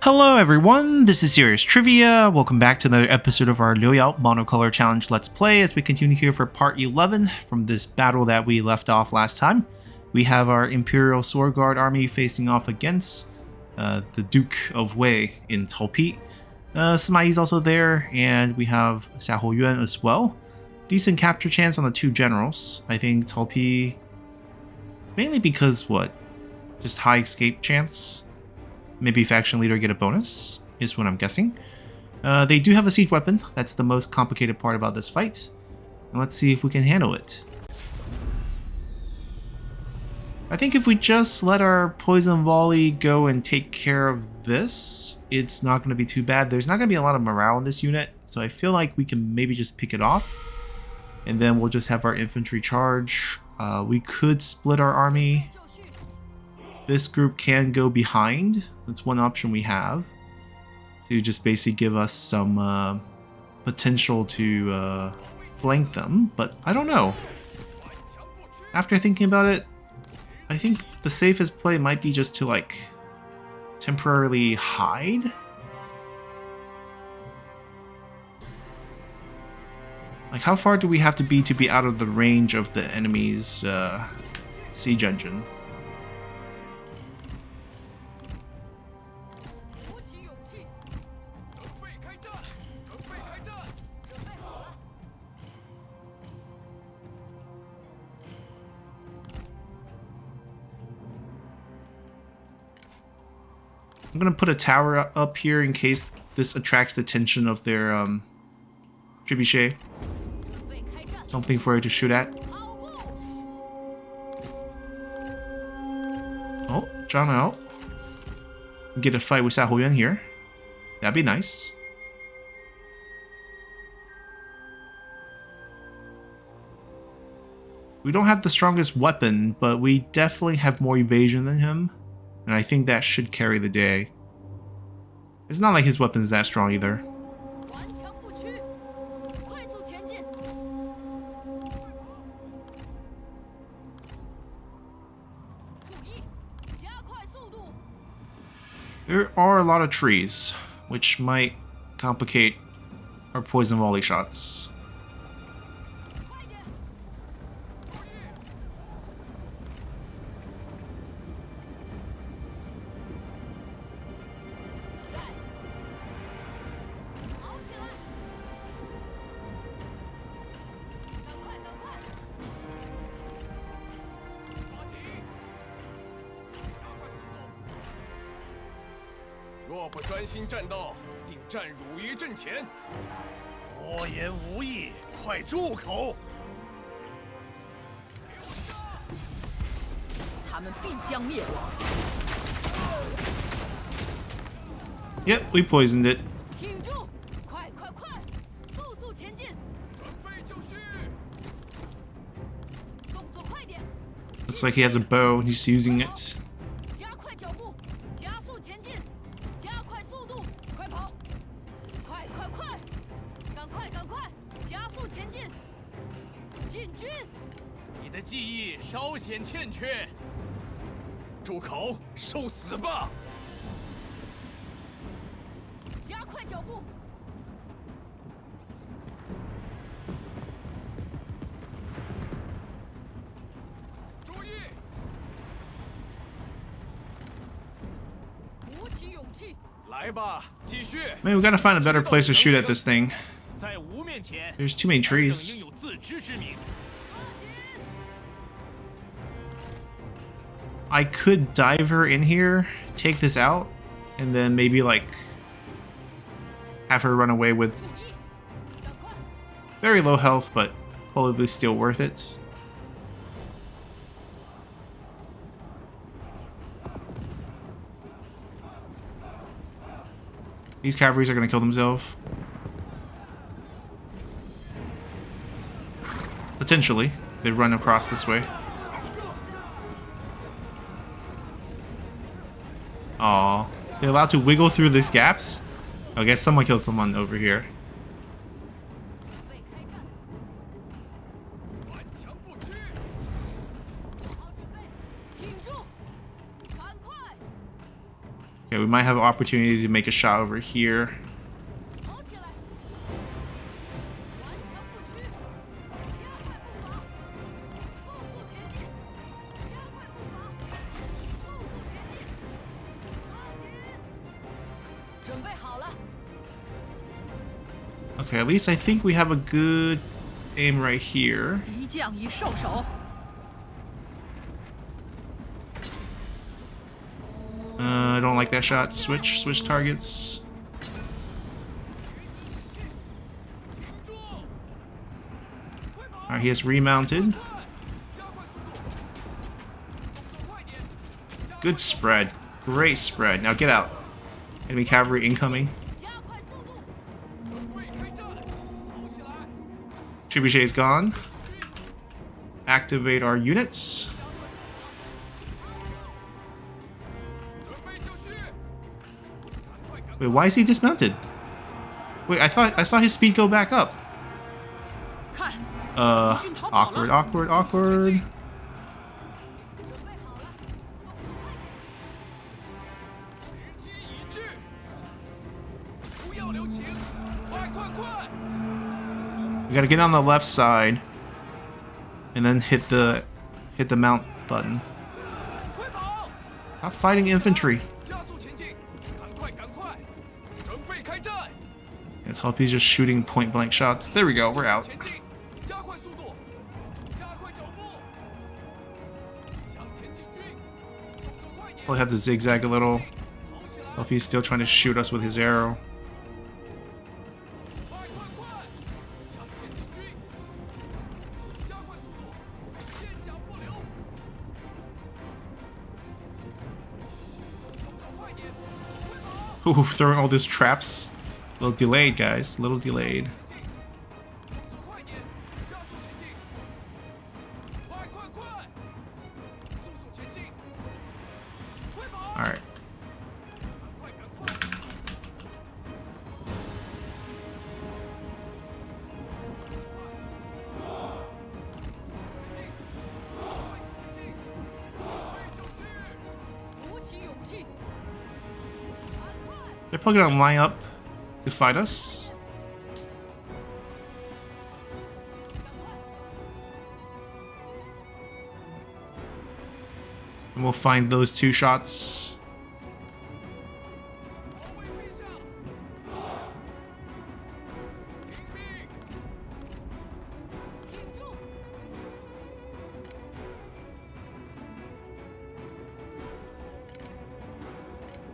Hello everyone, this is Serious Trivia. Welcome back to another episode of our Liu Yao Monocolor Challenge Let's Play as we continue here for part 11 from this battle that we left off last time. We have our Imperial Sword Guard army facing off against the Duke of Wei in Taopi. Sima Yi's also there, and we have Xiahou Yuan as well. Decent capture chance on the two generals. I think Taopi, it's mainly because what? Just high escape chance? Maybe faction leader get a bonus, is what I'm guessing. They do have a siege weapon. That's the most complicated part about this fight. And let's see if we can handle it. I think if we just let our poison volley go and take care of this, it's not going to be too bad. There's not going to be a lot of morale in this unit, so I feel like we can maybe just pick it off. And then we'll just have our infantry charge. We could split our army. This group can go behind. That's one option we have to just basically give us some potential to flank them, but I don't know. After thinking about it, I think the safest play might be just to like temporarily hide. Like, how far do we have to be out of the range of the enemy's siege engine? I'm gonna put a tower up here in case this attracts the attention of their trebuchet. Something for it to shoot at. Oh, Zhang Yao. Get a fight with Xiahou Yuan here. That'd be nice. We don't have the strongest weapon, but we definitely have more evasion than him. And I think that should carry the day. It's not like his weapon's that strong either. There are a lot of trees, which might complicate our poison volley shots.若不专心战斗，定战辱于阵前。多言无益，快住口！他们必将灭亡。Yep, we poisoned it. 挺住！快快快，速速前进！准备就绪。动作快点！ Looks like he has a bow and he's using it. 加快脚步，加速前进，加快速度，快跑！快快快，赶快赶快，加速前进！进军！你的技艺稍显欠缺。住口！受死吧！加快脚步！注意！鼓起勇气！来吧，继续！ Man, we gotta find a better place to shoot at this thing. 在吾面前， There's too many 尔等 trees. 应有自知之明。 I could dive her in here, take this out, and then maybe like have her run away with very low health, but probably still worth it. These cavalries are gonna kill themselves. Potentially. They run across this way. Aw, they're allowed to wiggle through these gaps? I guess someone killed someone over here. we might have an opportunity to make a shot over here. 跑起来！顽强不屈，加快步伐，速速前进，加快步伐，速速前进，靠紧！准备好了。 Okay, at least I think we have a good aim right here. 敌将已受手。 I don't like that shot. Switch targets. Alright, he has remounted. Good spread. Great spread. Now get out. Enemy cavalry incoming. 加快速度！ Trebuchet is gone. Activate our units. Wait, why is he dismounted? Wait, I saw his speed go back up. 看， Awkward. 准备好了，速速前进！ 时机已至，不要留情，快快快！ We gotta get on the left side, and then hit the mount button. 快跑！ Stop fighting infantry. 加速前进，赶快赶快，准备开战！ Let's hope he's just shooting point blank shots. There we go. We're out. 前进，加快速度，加快脚步，向前进军，动作快点！ We'll have to zigzag a little. 跑起来！ Hope he's still trying to shoot us with his arrow. 快快快，向前进军，加快速度，片甲不留，动作快点，快跑！ Ooh, throwing all these traps. A little delayed, guys. A little delayed. 动作快点，加速前进，快快快，速速前进，快跑！ All right. 赶快赶快！ 鼓起勇气！ They're probably gonna line up to fight us. And we'll find those two shots. 保卫陛下！听命！ 挺住！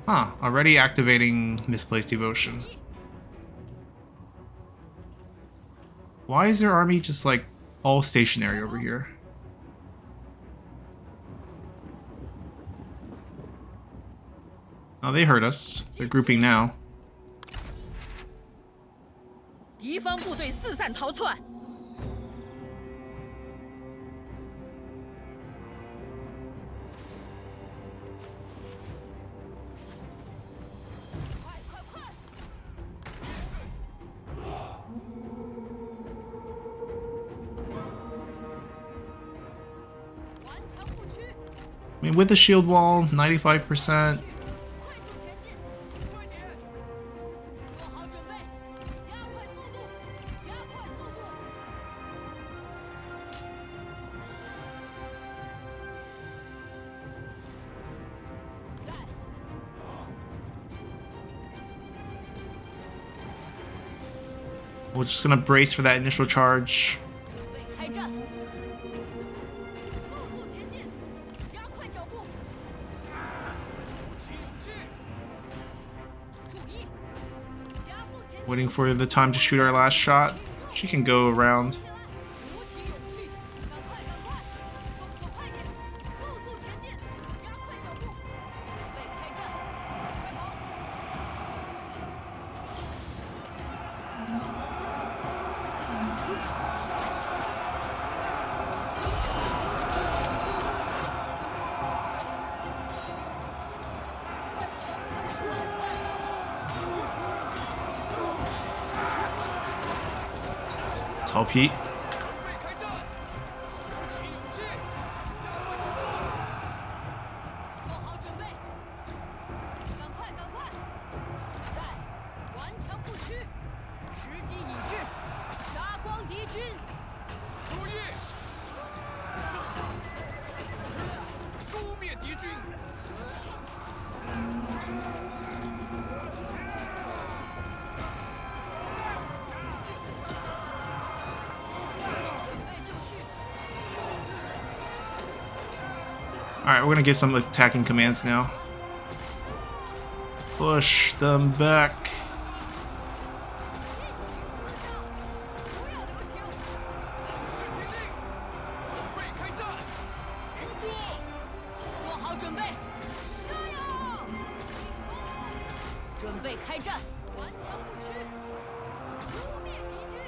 Huh, already activating misplaced devotion. Why is their army just like all stationary over here? Oh, they heard us. They're grouping now. 敌方部队四散逃窜， 快快快！ 顽强不屈， I mean, with the shield wall, 95%. 快速前进！快点！做好准备，加快速度，加快速度！在， We're just gonna brace for that initial charge. 准备开战！速速前进，加快脚步！鼓起勇气！ 注意，加速前进！ Waiting for the time to shoot our last shot. She can go around. 起来，鼓起勇气，赶快赶快，动作快点，速速前进，加快脚步，准备开战，快跑！ 曹丕. 准备开战！鼓起勇气，加快脚步！做好准备，赶快赶军，注意，诛灭敌军。Alright, we're gonna give some attacking commands now. Push them back. 不要留情，是听令，准备开战，停住！做好准备，杀呀！准备开战，顽强不屈，诛灭敌军，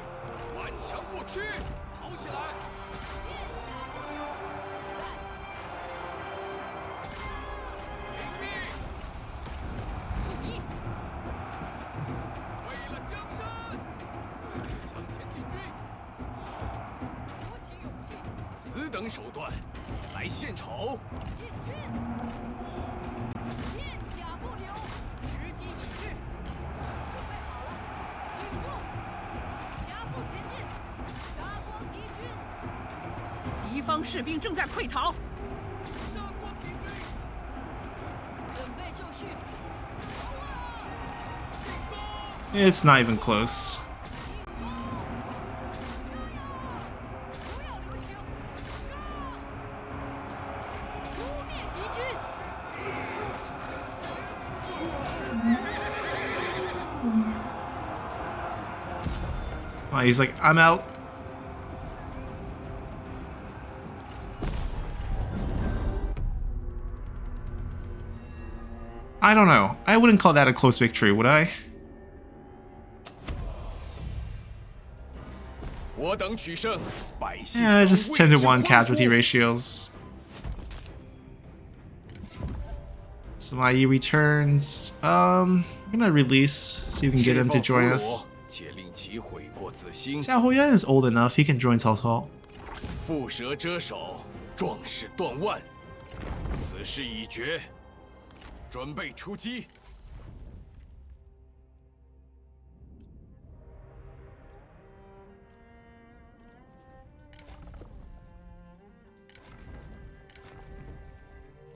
顽强不屈，跑起来！剑下领命！注意，为了江山，向前进军！鼓起勇气，此等手段也来献丑？进军，片甲不留，时机已至，准备好了，挺住，加速前进，杀光敌军，敌方士兵正在溃逃，杀光敌军！准备就绪，走啊！进攻！ It's not even close. 不要留情，杀！诛灭敌军， He's like, I'm out. I don't know. I wouldn't call that a close victory, would I? 我等取胜，百姓 Yeah, 都 just 为 10 to 之 1欢 casualty 呼 ratios. Samayi returns. I'm gonna release, see if we can get him to join us. 且令其悔过自新。 Xiao Huyan is old enough, he can join Cao Cao. 蝮蛇遮手，壮士断腕。此事已决，准备出击。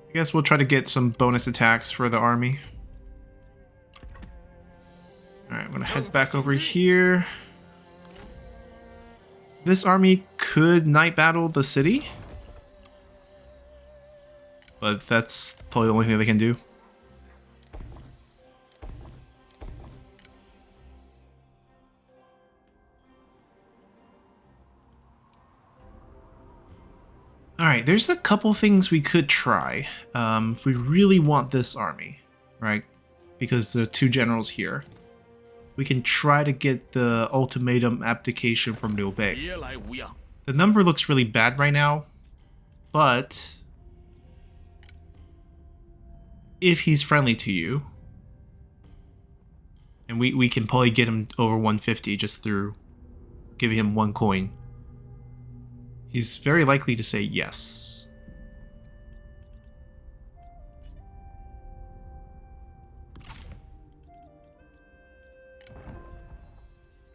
I guess we'll try to get some bonus attacks for the army. Alright, I'm gonna head back over here. This army could night battle the city, but that's probably the only thing they can do. Alright, there's a couple things we could try if we really want this army, right? Because there are two generals here. We can try to get the ultimatum abdication from Liu Bei. 别来无恙。 The number looks really bad right now, but if he's friendly to you, and we can probably get him over 150 just through giving him one coin, he's very likely to say yes.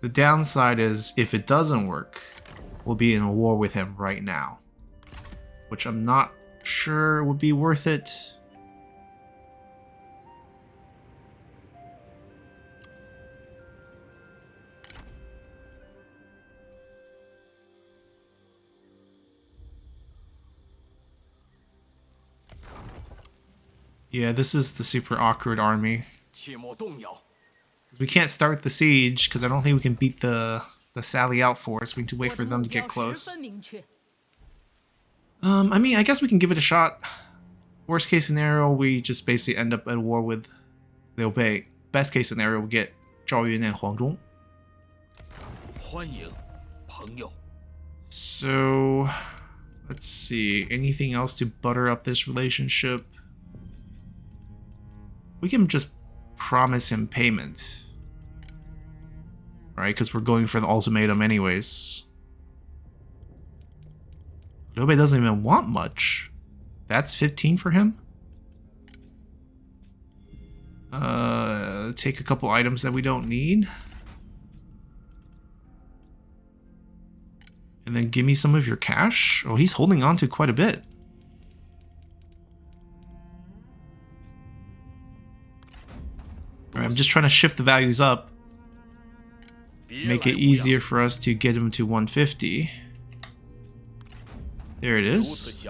The downside is, if it doesn't work, we'll be in a war with him right now, which I'm not sure would be worth it. Yeah, this is the super awkward army. 切莫动摇。 We can't start the siege because I don't think we can beat the sally out force. We need to wait 我 for 的 them 目 to 标 get 十 close. 分明确， I mean, I guess we can give it a shot. Worst case scenario, we just basically end up at war with Liu Bei. Best case scenario, we get Zhao Yun and Huang Zhong. 欢迎，朋友。 So, let's see. Anything else to butter up this relationship? We can just promise him payment. Right? Because we're going for the ultimatum anyways. Liu Bei doesn't even want much. That's 15 for him? Take a couple items that we don't need. And then give me some of your cash. Oh, he's holding on to quite a bit. Alright, I'm just trying to shift the values up. Make it easier for us to get him to 150. There it is.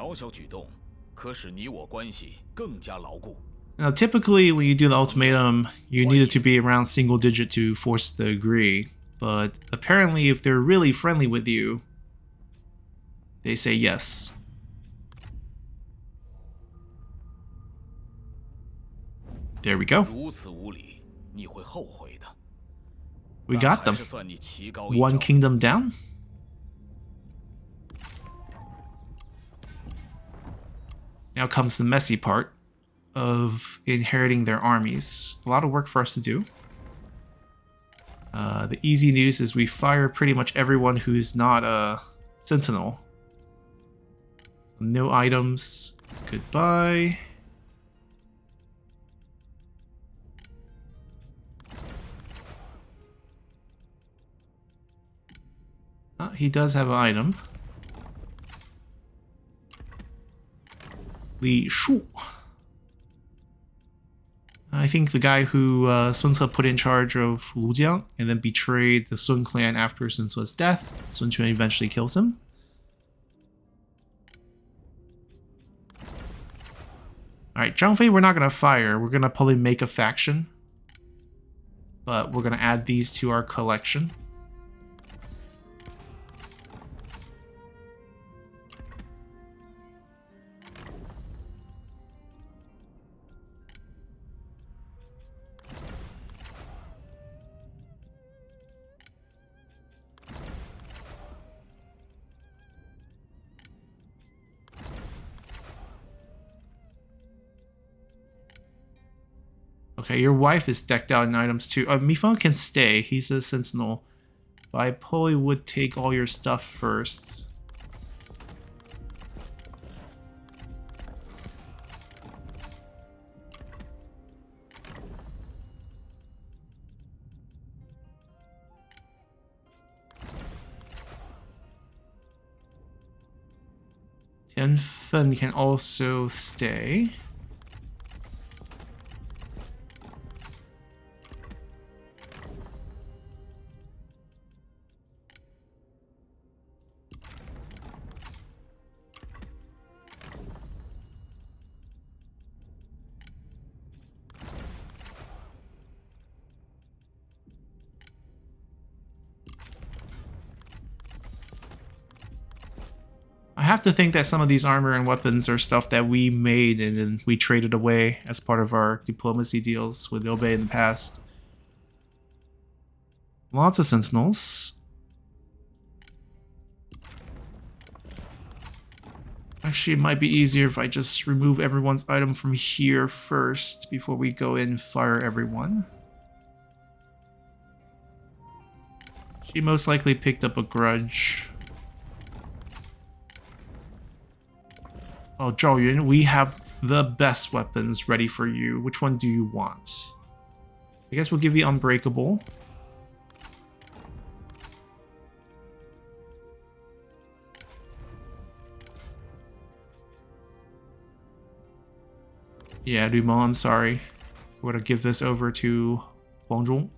Now, typically, when you do the ultimatum, you need it to be around single digit to force the agree. But apparently, if they're really friendly with you, they say yes. There we go. We got them. One kingdom down. Now comes the messy part of inheriting their armies. A lot of work for us to do. The easy news is we fire pretty much everyone who's not a sentinel. No items. Goodbye. He does have an item. Li Shu. I think the guy who Sun Ce put in charge of Lujiang and then betrayed the Sun clan after Sun Ce's death. Sun Quan eventually kills him. Alright, Zhang Fei we're not going to fire. We're going to probably make a faction. But we're going to add these to our collection. Okay, your wife is decked out in items too. Mifeng can stay. He's a sentinel. But I probably would take all your stuff first. Tianfen can also stay. I have to think that some of these armor and weapons are stuff that we made and then we traded away as part of our diplomacy deals with Liu Bei in the past. Lots of sentinels. Actually, it might be easier if I just remove everyone's item from here first before we go in and fire everyone. She most likely picked up a grudge. Oh, Zhao Yun, we have the best weapons ready for you. Which one do you want? I guess we'll give you Unbreakable. Yeah, Dumont, I'm sorry. We're gonna give this over to Wang Zhong.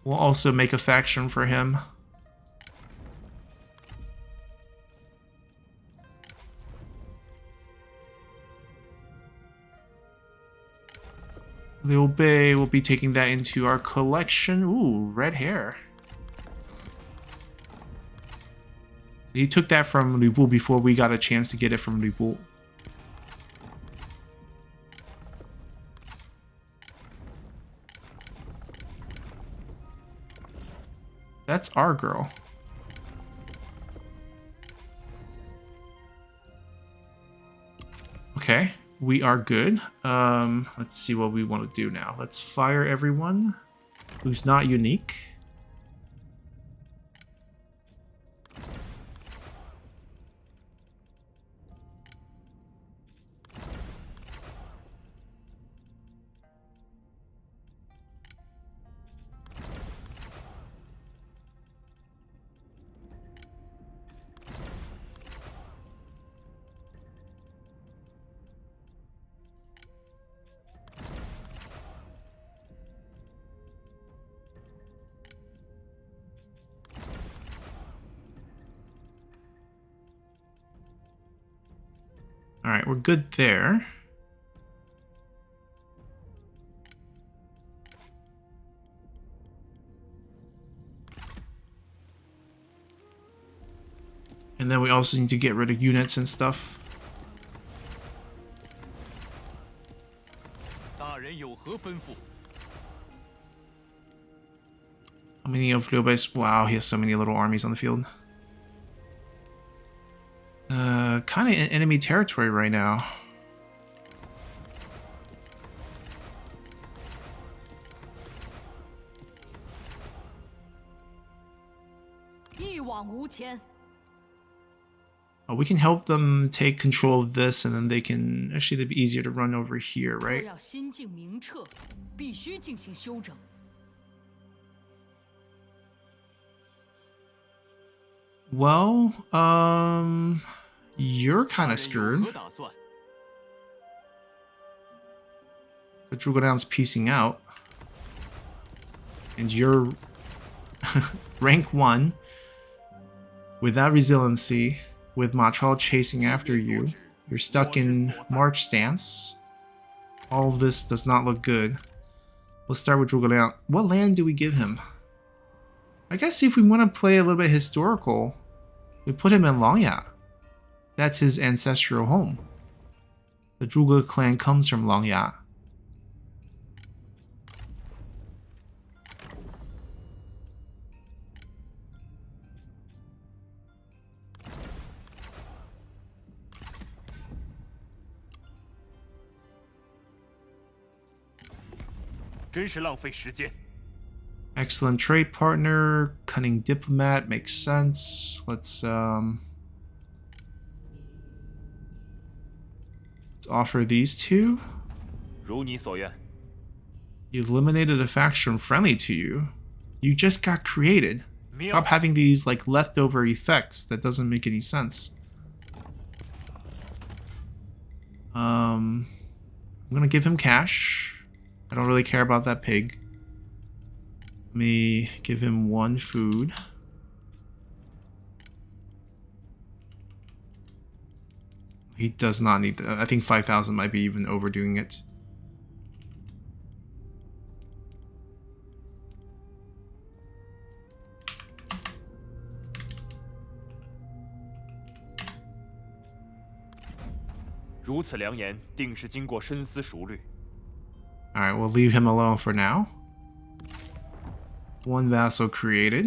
We'll also make a faction for him. Liu Bei will be taking that into our collection. Ooh, red hair. He took that from Lu Bu before we got a chance to get it from Lu Bu. That's our girl. Okay, we are good. Let's see what we want to do now. Let's fire everyone who's not unique. Alright, we're good there. And then we also need to get rid of units and stuff. 大人有何吩咐？ How many of Liu Bei's? Wow, he has so many little armies on the field. Kind of in enemy territory right now. 一往无前。 We can help them take control of this, and then they can actually it'd be easier to run over here, 若 right? 要心境明澈，必须进行休整。 Well, you're kind of 大人有 screwed. 何打算？ The Zhugedan's piecing out. And you're rank 1 with that resiliency, with Ma Chao chasing after you. You're stuck in march stance. All of this does not look good. Let's start with Zhugedan. What land do we give him? I guess if we want to play a little bit historical, we put him in Langya. That's his ancestral home. The Zhuge clan comes from Langya. Excellent trade partner, cunning diplomat makes sense. Let's offer these two. 如你所愿。 You eliminated a faction friendly to you. You just got created. Stop having these like leftover effects. That doesn't make any sense. I'm gonna give him cash. I don't really care about that pig. Let me give him 1 food. He does not need that. I think 5,000 might be even overdoing it. Alright, we'll leave him alone for now. 1 vassal created.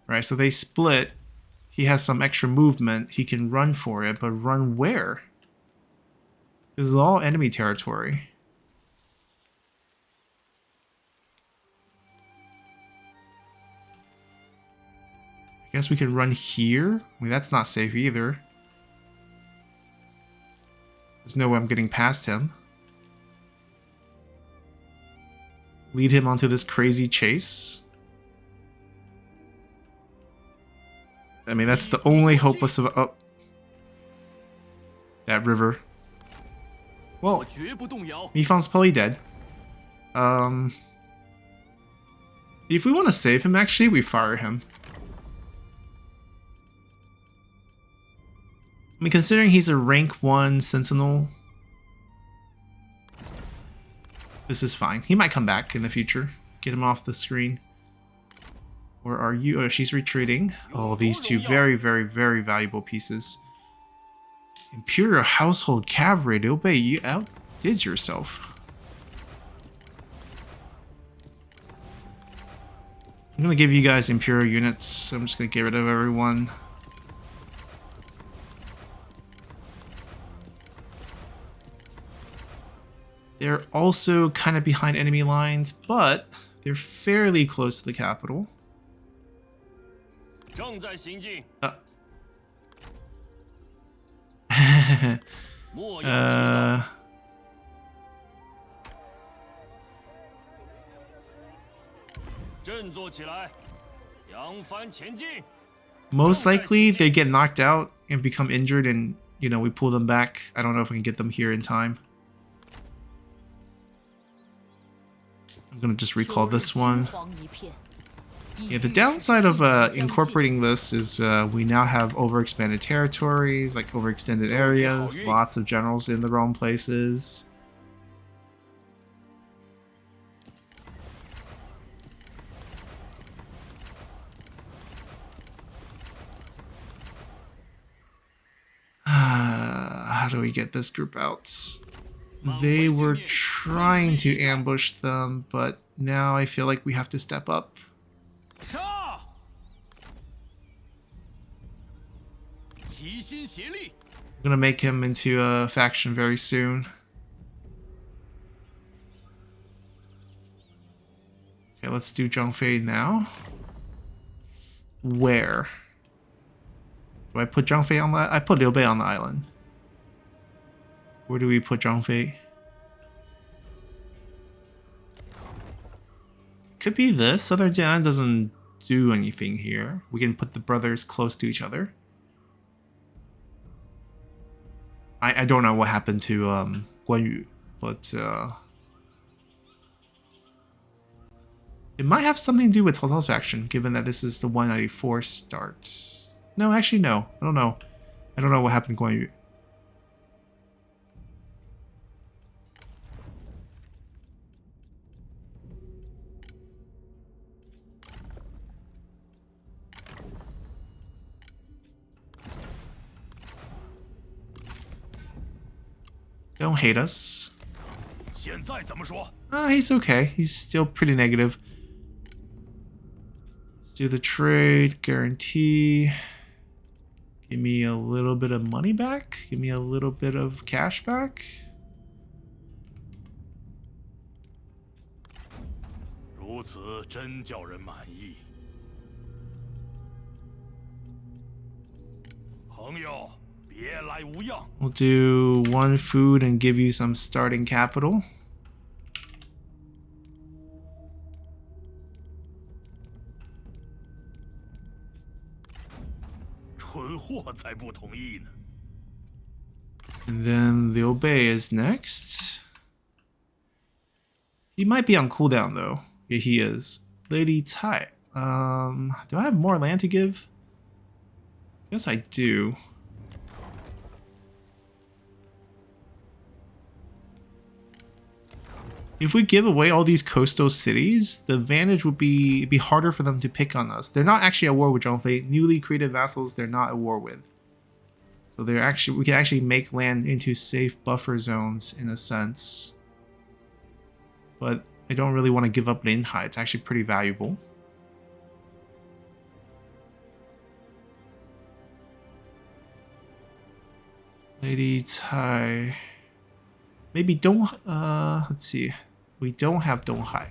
Alright, so they split. He has some extra movement. He can run for it, but run where? This is all enemy territory. I guess we can run here. I mean, that's not safe either. There's no way I'm getting past him. Lead him onto this crazy chase. I mean, that's the only hopeless of... Oh. That river. Well, Mifang's probably dead. If we want to save him, actually, we fire him. I mean, considering he's a rank 1 sentinel, this is fine. He might come back in the future. Get him off the screen. Where are you? Oh, she's retreating. Oh, these two very, very, very valuable pieces. Imperial Household Cavalry. Liu Bei, you outdid yourself. I'm gonna give you guys Imperial units. So I'm just gonna get rid of everyone. They're also kind of behind enemy lines, but they're fairly close to the capital. Most likely they get knocked out and become injured, and you know, we pull them back. I don't know if we can get them here in time. I'm gonna just recall this one. Yeah, the downside of incorporating this is we now have overexpanded territories, like overextended areas, lots of generals in the wrong places. How do we get this group out? They were trying to ambush them, but now I feel like we have to step up. 杀！齐心协力。 I'm gonna make him into a faction very soon. Okay, let's do Zhang Fei now. Where? Do I put Zhang Fei on the... I put Liu Bei on the island. Where do we put Zhang Fei? Could be this. Southern Jian doesn't do anything here. We can put the brothers close to each other. I don't know what happened to Guan Yu, but it might have something to do with Cao Cao's faction, given that this is the 194 start. No, actually, no. I don't know. I don't know what happened to Guan Yu. Don't hate us. 现在怎么说？ He's okay. He's still pretty negative. Let's do the trade guarantee. Give me a little bit of money back. Give me a little bit of cash back. 如此真叫人满意。朋友，别来无恙。 We'll do one food and give you some starting capital. 蠢货才不同意呢。 And then Liu Bei is next. He might be on cooldown though. Yeah, he is. Lady Tai. Do I have more land to give? Yes, I do. If we give away all these coastal cities, the advantage would be it'd be harder for them to pick on us. They're not actually at war with Zhang Fei. Newly created vassals, they're not at war with. So they're actually we can actually make land into safe buffer zones in a sense. But I don't really want to give up Linhai. It's actually pretty valuable. Lady Tai. Maybe don't let's see. We don't have Donghai.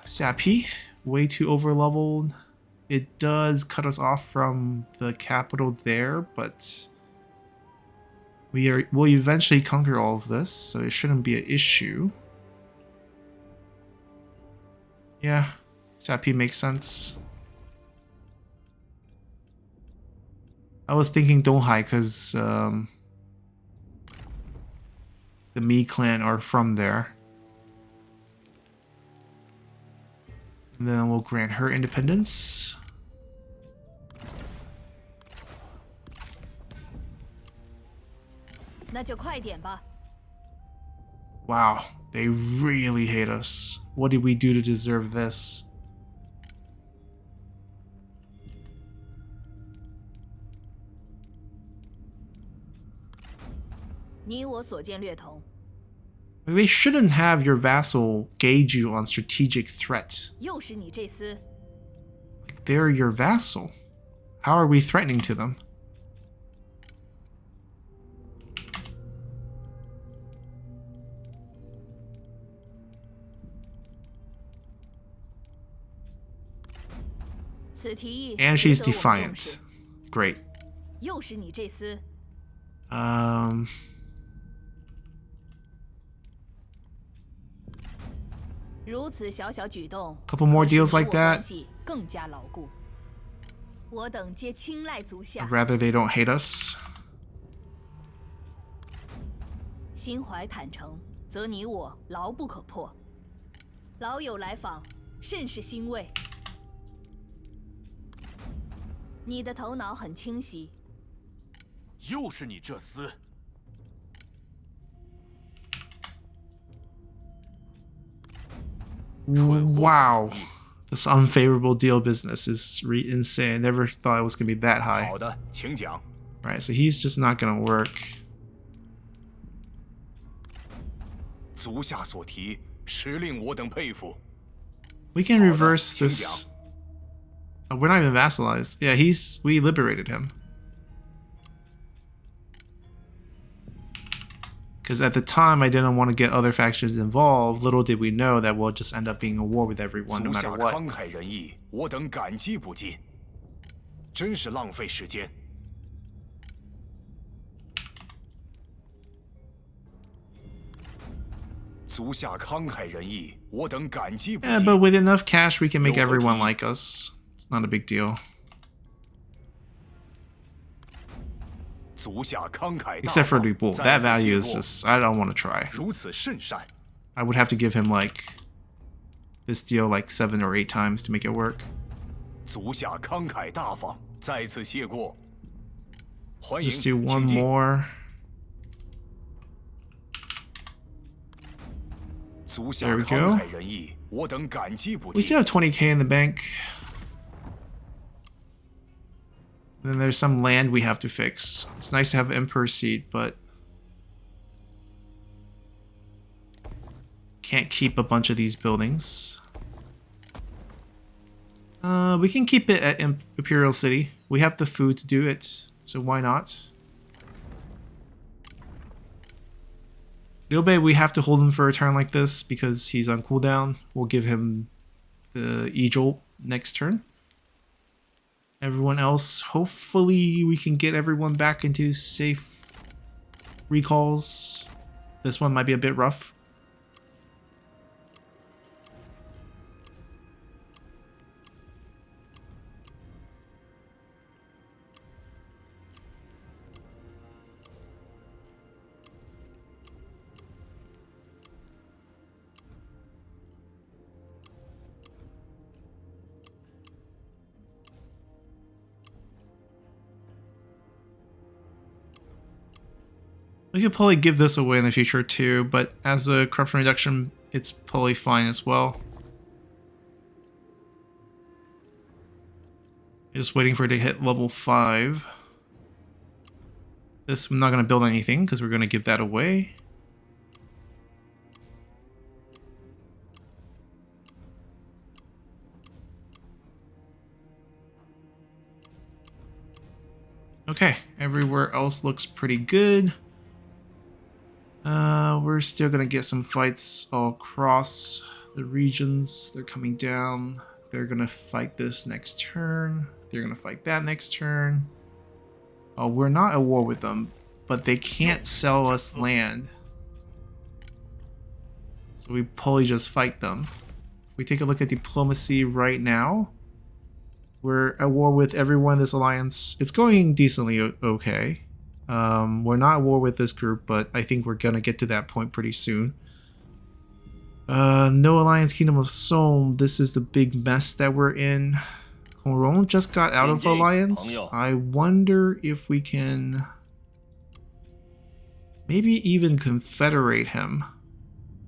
Xiapi, way too overleveled. It does cut us off from the capital there, but we'll eventually conquer all of this, so it shouldn't be an issue. Yeah, Xiapi makes sense. I was thinking Donghai because the Mi clan are from there. And then we'll grant her independence. Wow, they really hate us. What did we do to deserve this? They shouldn't have your vassal gauge you on strategic threat. They're your vassal. How are we threatening to them? And she's defiant. Great. Couple more deals like that. I'd rather they don't hate us. 老友来访，甚是欣慰。你的头脑很清晰。又是你这厮！ Wow. This unfavorable deal business is insane. Never thought it was going to be that high. 好的，请讲。 Right, so he's just not going to work. 足下所提，实令我等佩服。 We can reverse 请 this. 讲。 Oh, we're not even vassalized. Yeah, we liberated him. Because at the time, I didn't want to get other factions involved. Little did we know that we'll just end up being in war with everyone, no 足 matter 下 what. 慷慨仁义，我等感激不尽。真是浪费时间。足下慷慨仁义，我等感激不 Yeah, 尽。 but with enough cash, we can make everyone like us. It's not a big deal. 足下慷慨大 Except for 方 Liu Bull. 再 That 次 value 谢 is 过 just, I don't want to try. 如此甚善。 I would have to give him like this deal like 7 or 8 times to make it work. 足下慷慨大方，再次谢过。欢迎， Just do 请 one 进。 more. 足下 There we 慷 go. 慨仁义，我等感激不 We 尽 still。have 20k in the bank. Then there's some land we have to fix. It's nice to have Emperor seat, but can't keep a bunch of these buildings. We can keep it at Imperial City. We have the food to do it, so why not? Liu Bei, we have to hold him for a turn like this because he's on cooldown. We'll give him the E-Jolt next turn. Everyone else, hopefully we can get everyone back into safe recalls. This one might be a bit rough. We could probably give this away in the future too, but as a corruption reduction, it's probably fine as well. Just waiting for it to hit level 5. This, I'm not going to build anything because we're going to give that away. Okay, everywhere else looks pretty good. We're still gonna get some fights all across the regions. They're coming down. They're gonna fight this next turn. They're gonna fight that next turn. Oh, we're not at war with them, but they can't sell us land. So we probably just fight them. If we take a look at diplomacy right now, we're at war with everyone in this alliance. It's going decently okay. We're not at war with this group, but I think we're gonna get to that point pretty soon. No alliance, Kingdom of Soul. This is the big mess that we're in. Coron just got out of alliance. I wonder if we can maybe even confederate him.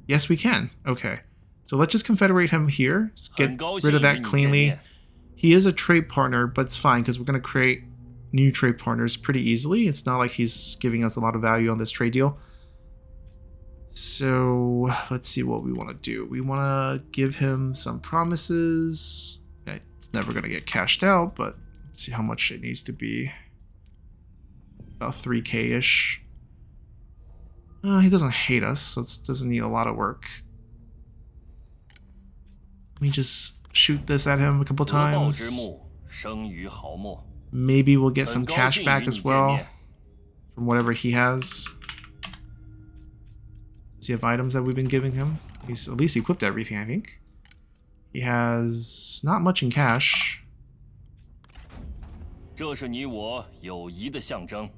Yes, we can. Okay, so let's just confederate him here. Just get rid of that cleanly. He is a trade partner, but it's fine because we're gonna create new trade partners pretty easily. It's not like he's giving us a lot of value on this trade deal. So let's see what we want to do. We want to give him some promises. Okay, it's never going to get cashed out, but let's see how much it needs to be. About 3k-ish. He doesn't hate us, so it doesn't need a lot of work. Let me just shoot this at him a couple times. Maybe we'll get some cash back as well from whatever he has. Does he have items that we've been giving him? He's at least equipped everything, I think. He has not much in cash. 这是你我友谊的象征，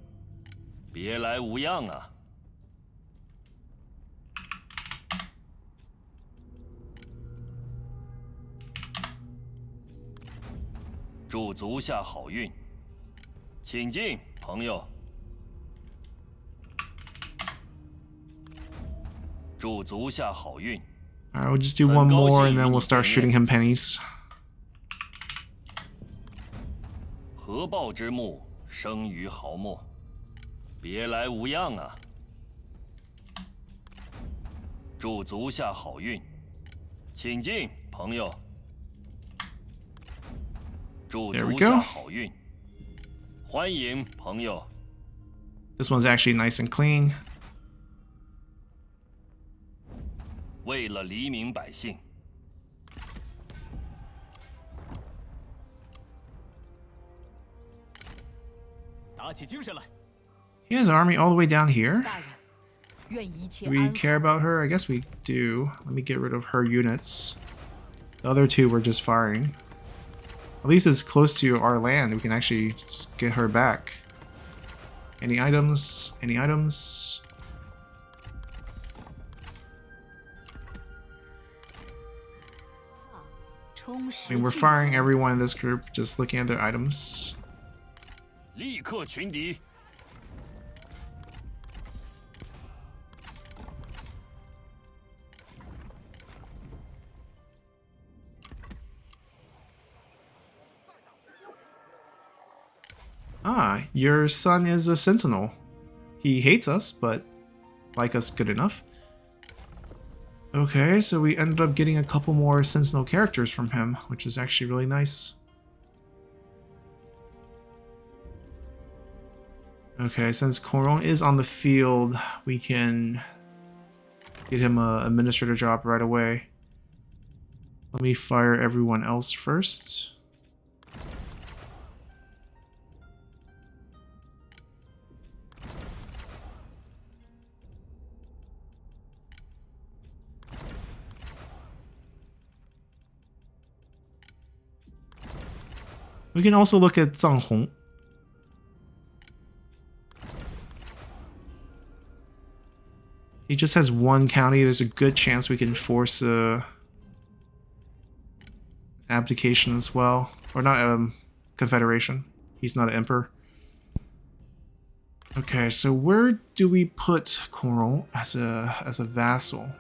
别来无恙啊！ I 祝足下好运，请进，朋友。祝足下好运。 Alright, we'll just do one more and then we'll start shooting him pennies. 合抱之木，生于毫末，别来无恙啊！祝足下好运，请进，朋友。祝足下好运，欢迎，朋友。This one's actually nice and clean. 为了黎民百姓，打起精神来！ He has an army all the way down here. 大人，愿一切 Do we 安 care 好。 about her? I guess we do. Let me get rid of her units. The other two were just firing. At least it's close to our land. We can actually just get her back. Any items? Any items? I mean, we're firing everyone in this group, just looking at their items. 立刻群敌。 Ah, your son is a sentinel. He hates us, but like us good enough. Okay, so we ended up getting a couple more sentinel characters from him, which is actually really nice. Okay, since Coron is on the field, we can get him a administrator job right away. Let me fire everyone else first. We can also look at Zhang Hong. He just has one county. There's a good chance we can force abdication as well, or not Confederation. He's not an emperor. Okay, so where do we put Coron as a vassal?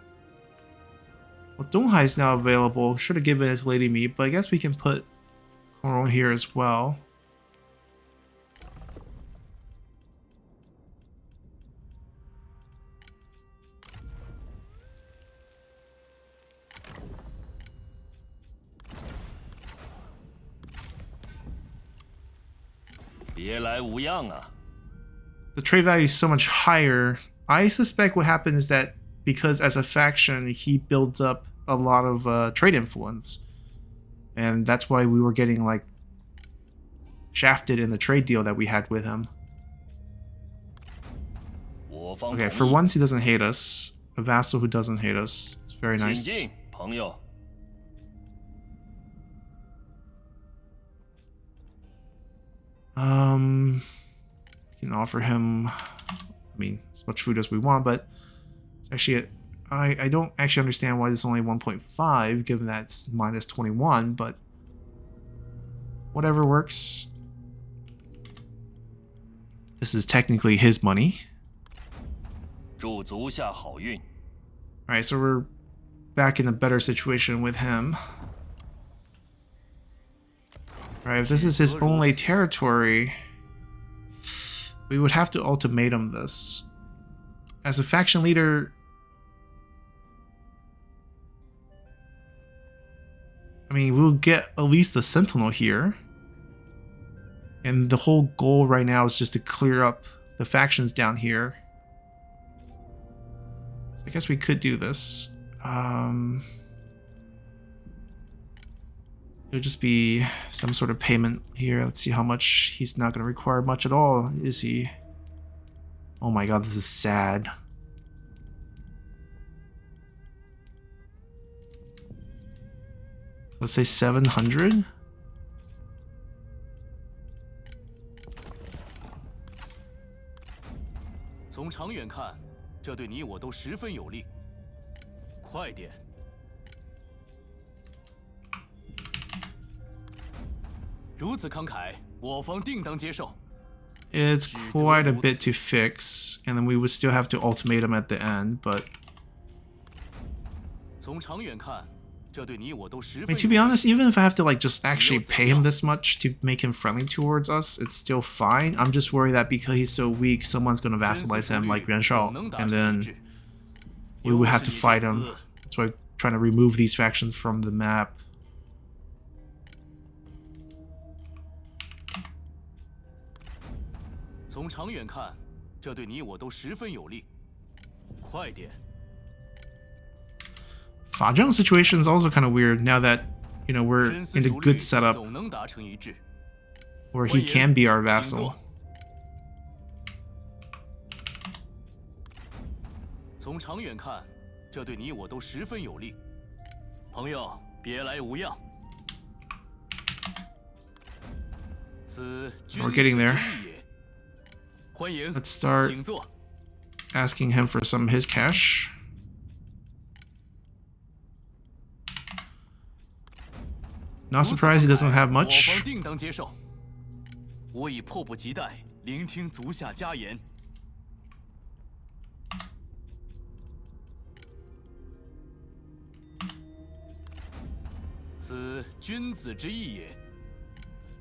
Well, Donghai is now available. Should have given it to Lady Mi, but I guess we can put Coron here as well. The trade value is so much higher. I suspect what happened is that because as a faction he builds up a lot of trade influence, and that's why we were getting like shafted in the trade deal that we had with him. Okay, for once he doesn't hate us. A vassal who doesn't hate us. It's very nice. We can offer him, I mean, as much food as we want, but it's actually, I don't actually understand why this is only 1.5, given that it's minus 21, but whatever works. This is technically his money. Alright, so we're back in a better situation with him. Alright, if this is his only territory, we would have to ultimatum this. As a faction leader, I mean, we'll get at least a sentinel here. And the whole goal right now is just to clear up the factions down here. So I guess we could do this. It'll just be some sort of payment here. Let's see how much. He's not going to require much at all, is he? Oh my god, this is sad. Let's say 700. 如此慷慨，我方定当接受。 It's quite a bit to fix, and then we would still have to ultimatum at the end, but... 从长远看，这对你我都十 I 分 mean, to be honest, even if I have to like just actually pay him this much to make him friendly towards us, it's still fine. I'm just worried that because he's so weak, someone's gonna vassalize him like Yuan Shao, and then we would have to fight him. That's why I'm trying to remove these factions from the map. 从长远看，这对你我都十分有利。快点！ Fa Zheng's situation is also kind of weird now that, you know, we're in a good setup 总能达成一致。 where he can be our vassal. 从长远看，这对你我都十分有利。朋友，别来无恙。此君子 We're getting there. 之义也。欢迎， Let's start 请坐。 asking him for some of his cash. Not surprised he doesn't have 我 much. 方定当接受。我已迫不及待聆听足下佳言。此君子之义也。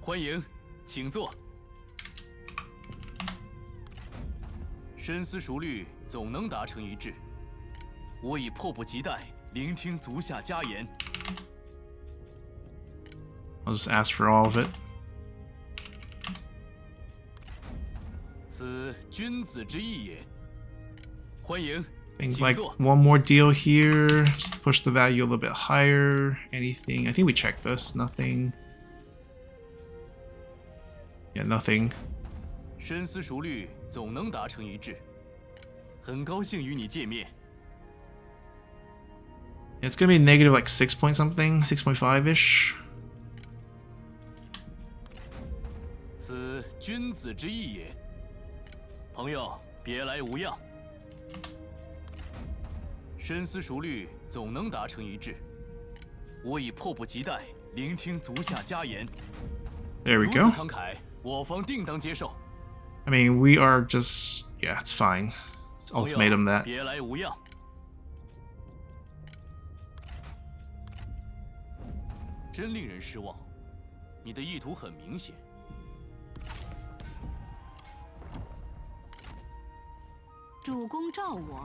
欢迎，请坐。深思熟虑，总能达成一致。我已迫不及待聆听足下佳言。 I'll just ask for all of it. 此君子之义也。欢迎， Things 请 like 坐。 one more deal here, just to push the value a little bit higher. Anything? I think we checked this. Nothing. Yeah, nothing. 深思熟虑，总能达成一致。很高兴与你见面。 It's gonna be negative like 6 point something, 6.5 ish. 此君子之义也。朋友，别来无恙。深思熟虑，总能达成一致。我已迫不及待聆听足下佳言。 There we 如此 go. 慷慨，我方定当接受。 I mean, we are just... Yeah, it's fine. It's 朋友 ultimatum that. 别来无恙。真令人失望，你的意图很明显。 主公召我，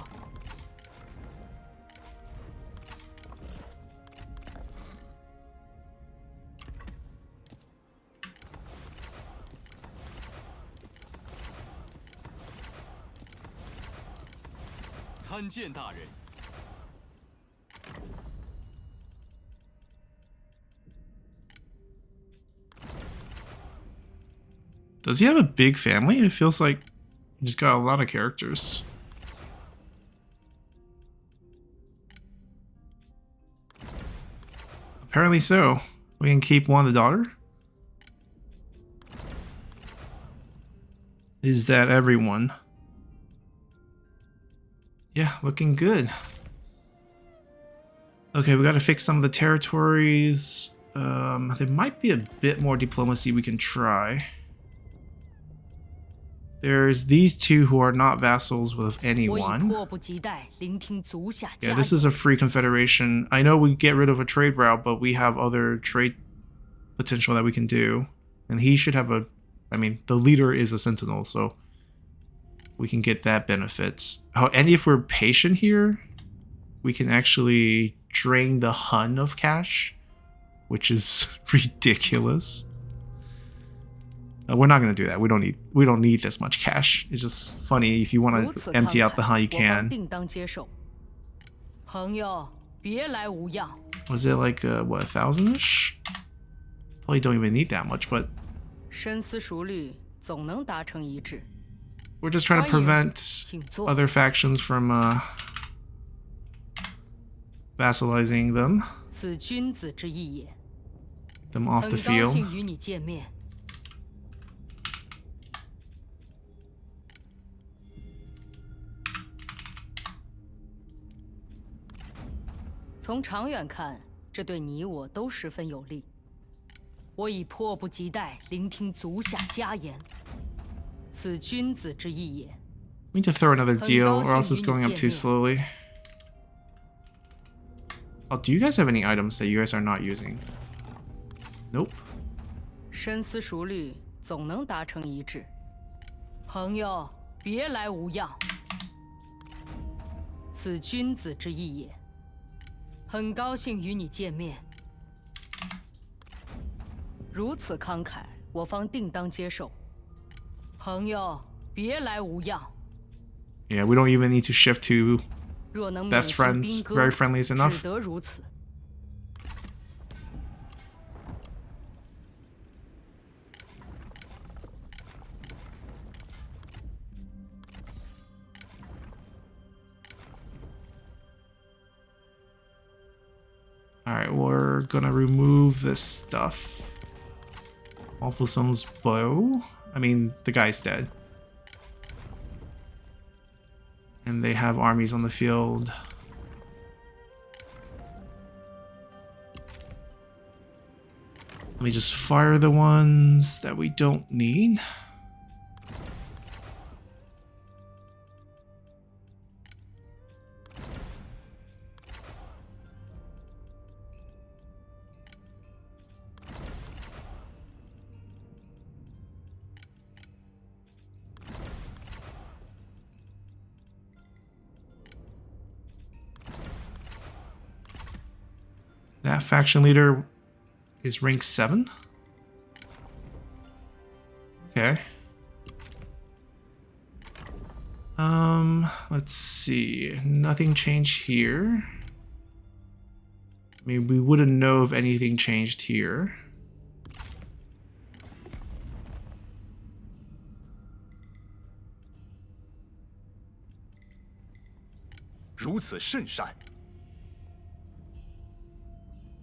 参见大人。 Does he have a big family? It feels like he just got a lot of characters. Apparently so. We can keep one of the daughter. Is that everyone? Yeah, looking good. Okay, we gotta fix some of the territories. There might be a bit more diplomacy we can try. There's these two who are not vassals with 我已 anyone. 迫不及待聆听足下佳 Yeah, 言。 this is a free confederation. I know we get rid of a trade route, but we have other trade potential that we can do. And he should have a... I mean, the leader is a sentinel, so we can get that benefit. Oh, and if we're patient here, we can actually drain the Hun of cash, which is ridiculous. We're not gonna do that. We don't need this much cash. It's just funny. If you 如 want 此 to empty 慷 out the 慨 Hun, you 我方 can. 定当接受。朋友，别来无恙。 Was it like what, 1,000-ish? Probably don't even need that much, but 深思熟虑，总能达成一致。 we're just trying to 欢迎， prevent 请坐。 other factions from vassalizing them, 此君子之义也。 them off 很 the 高 field. 兴与你见面。从长远看，这对你我都十分有利。我已迫不及待聆听足下家言。此君子之义也。 We need to throw another deal, or else it's going up too slowly. Oh, do you guys have any items that you guys are not using? Nope. 深思熟虑，总能达成一致。朋友，别来无恙。此君子之义也。很高兴与你见面。如此慷慨，我方定当接受。朋友，别来无恙。 Yeah, we don't even need to shift to 若能 best friends. Very friendly is enough. 只得如此。 Alright, we're gonna remove this stuff. Awful Son's bow. I mean, the guy's dead. And they have armies on the field. Let me just fire the ones that we don't need. That faction leader is rank 7. Okay. Let's see. Nothing changed here. I mean, we wouldn't know if anything changed here.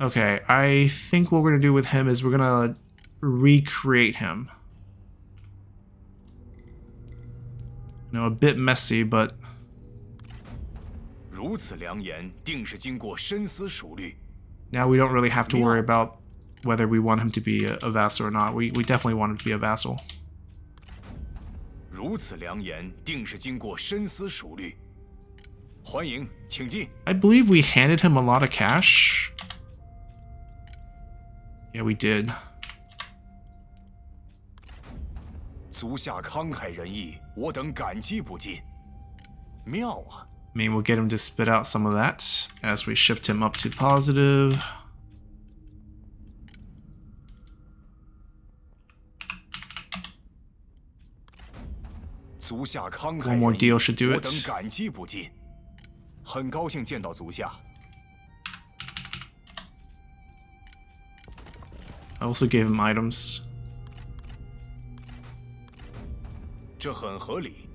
Okay, I think what we're gonna do with him is we're gonna recreate him. You know, a bit messy, but 如此良言，定是经过深思熟虑。 now we don't really have to worry about whether we want him to be a vassal or not. We definitely want him to be a vassal. 如此良言，定是经过深思熟虑。欢迎，请进。 I believe we handed him a lot of cash. Yeah, we did. 足下慷慨仁义，我等感激不尽。妙啊！ Maybe we'll get him to spit out some of that as we shift him up to positive. One more deal should do 我等 it. 感激不尽。很高兴见到足下。 I also gave him items. 这很合理。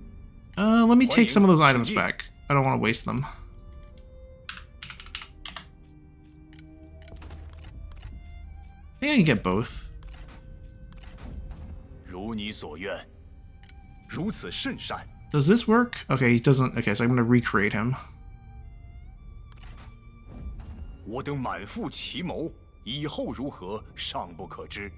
Let me take some of those items back. I don't want to waste them. I think I can get both. 如你所愿，如此甚善。 Does this work? Okay, he doesn't. Okay, so I'm going to recreate him. 我等满腹奇谋，以后如何尚不可知。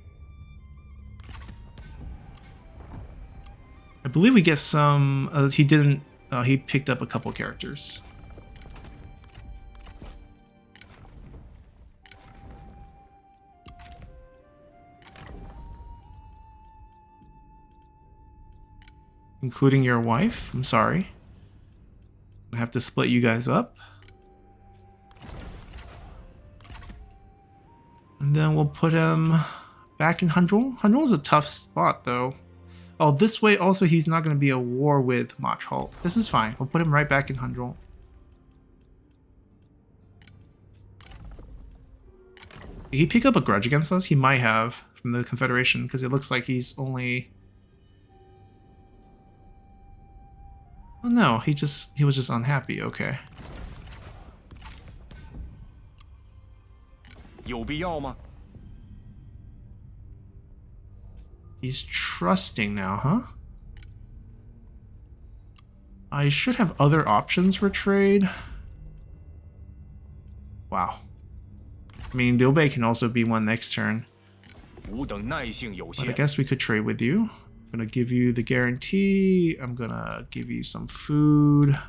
I believe we get some. He didn't. He picked up a couple characters. Including your wife. I'm sorry. I have to split you guys up. And then we'll put him back in Hundrul. Hundrul is a tough spot, though. Oh, this way also he's not going to be at war with Machhalt. This is fine. We'll put him right back in Hundrul. Did he pick up a grudge against us? He might have from the Confederation because it looks like he's only... Oh no, he was just unhappy. Okay. 有必要吗？ He's trusting now, huh? I should have other options for trade. Wow. I mean, Liu Bei can also be one next turn. 吾等耐性有 But I 限。 guess we could trade with you. I'm gonna give you the guarantee. I'm gonna give you some food. “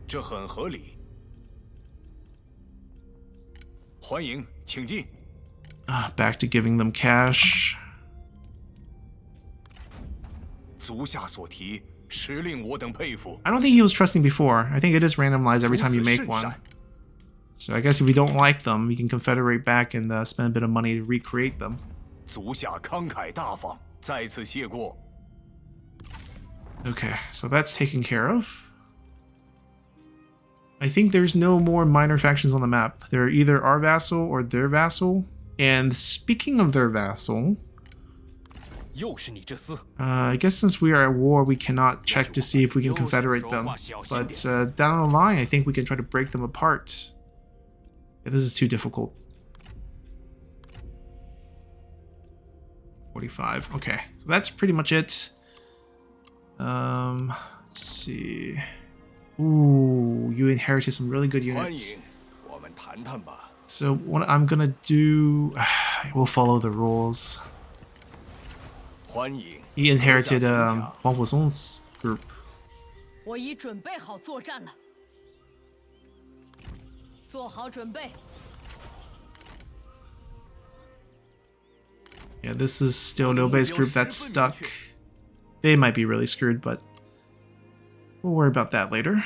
这很合理。欢迎，请进。 Back to giving them cash. 足下所提，实令我等佩服。 I don't think he was trusting before. I think it is randomized every time you make one. So I guess if we don't like them, we can confederate back and spend a bit of money to recreate them. 足下慷慨大方，再次谢过。 Okay, so that's taken care of. I think there's no more minor factions on the map. They're either our vassal or their vassal. And speaking of their vassal, 又是你这厮！ I guess since we are at war, we cannot check to see if we can confederate them. But down the line, I think we can try to break them apart. Yeah, this is too difficult. 45. Okay, so that's pretty much it. Let's see. Ooh, you inherited some really good 欢 units. 迎，我们谈谈吧。 So what I'm gonna do, we'll follow the rules. 欢迎。 He inherited 阁下请讲。 Wang Fusong's group. 我已准备好作战了，做好准备。 Yeah, this is still Liu Bei's group that's stuck. They might be really screwed, but we'll worry about that later.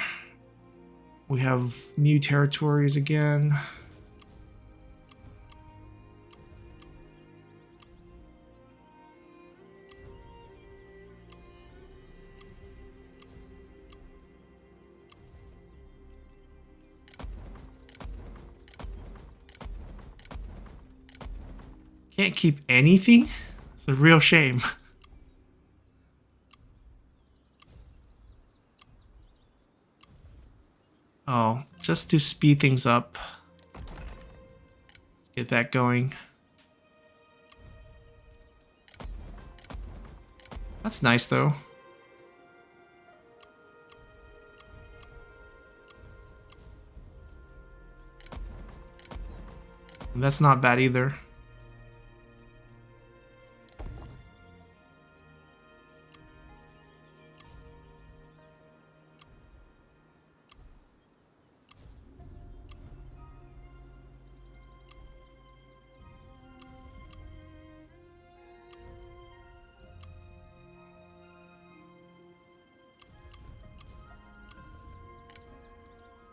We have new territories again. Can't keep anything? It's a real shame. Oh, just to speed things up. Let's get that going. That's nice though. And that's not bad either.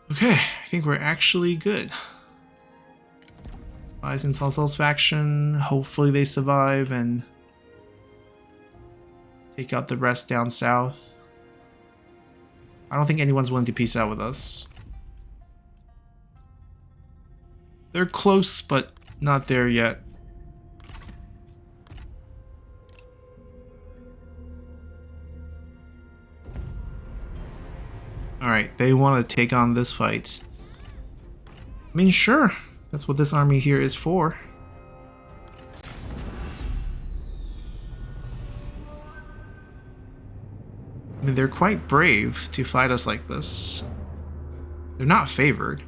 Okay, I think we're actually good. Spies in Cao Cao's faction. Hopefully they survive and take out the rest down south. I don't think anyone's willing to peace out with us. They're close, but not there yet. Alright, they want to take on this fight. I mean, sure. That's what this army here is for. I mean, they're quite brave to fight us like this. They're not favored.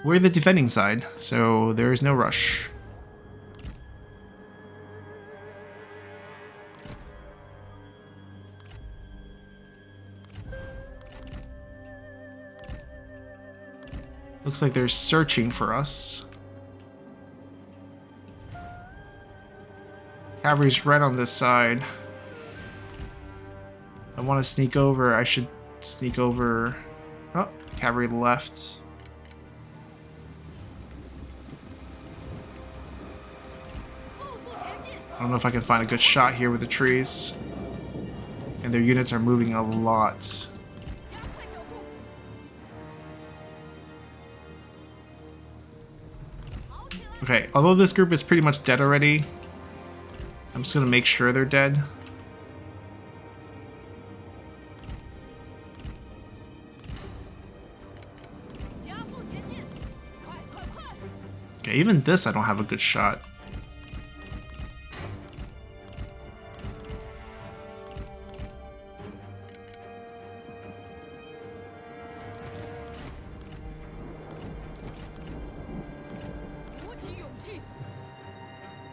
We're the defending side, so there is no rush. Looks like they're searching for us. Cavalry's right on this side. I want to sneak over. I should sneak over Oh, cavalry left. I don't know if I can find a good shot here with the trees. And their units are moving a lot. Okay, although this group is pretty much dead already, I'm just gonna make sure they're dead. Okay, even this I don't have a good shot.